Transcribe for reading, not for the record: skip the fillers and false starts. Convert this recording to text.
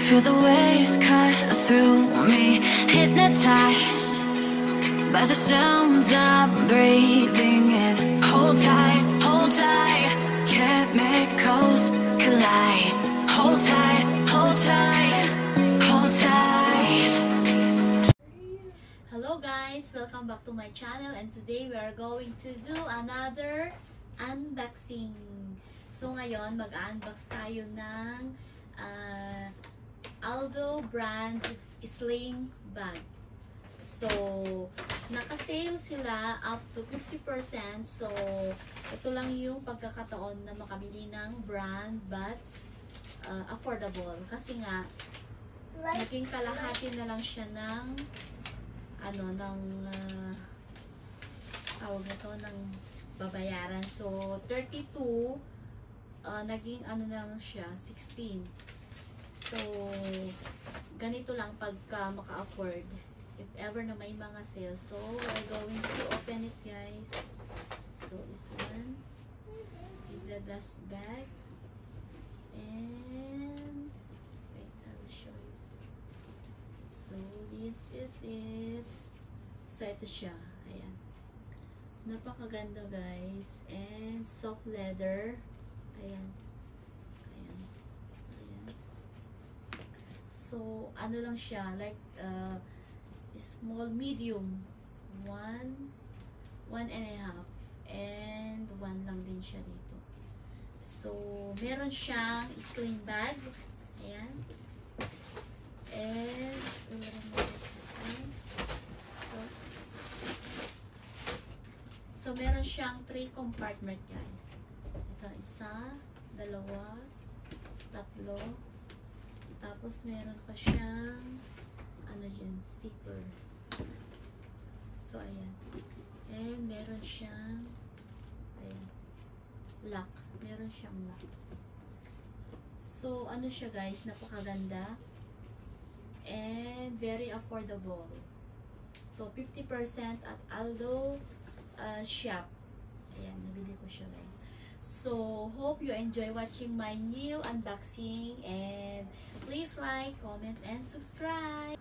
Feel the waves cut through me, hypnotized by the sounds I'm breathing in. Hold tight, chemicals collide. Hold tight, hold tight, hold tight. Hello guys, welcome back to my channel, and today we are going to do another unboxing. So ngayon mag-unbox tayo ng Aldo brand sling bag. So naka-sale sila up to 50%. So ito lang yung pagkakataon na makabili ng brand but affordable, kasi nga naging kalahati na lang siya ng tawag na to, ng babayaran. So 32 naging na lang siya 16. So ganito lang pagka maka-afford, if ever na may mga sales. So we're going to open it, guys. So this one is the dust bag, and wait, I'll show you. So this is it. So ito siya, ayan, napakaganda guys, and soft leather. Ayan. Ayan. Ayan. So, ano lang siya, like small, medium. 1.5 and 1 lang din siya dito. So, meron siyang sling bag. Ayan. And, so, meron siyang 3 compartment, guys. Isa, dalawa, tatlo. Tapos meron pa siyang dyan, zipper. So ayan. And meron siyang ayan, lock. Meron siyang lock. So siya guys, napakaganda and very affordable. So 50% at Aldo shop. Ayan, nabili ko siya guys. So, hope you enjoy watching my new unboxing, and please like, comment, and subscribe.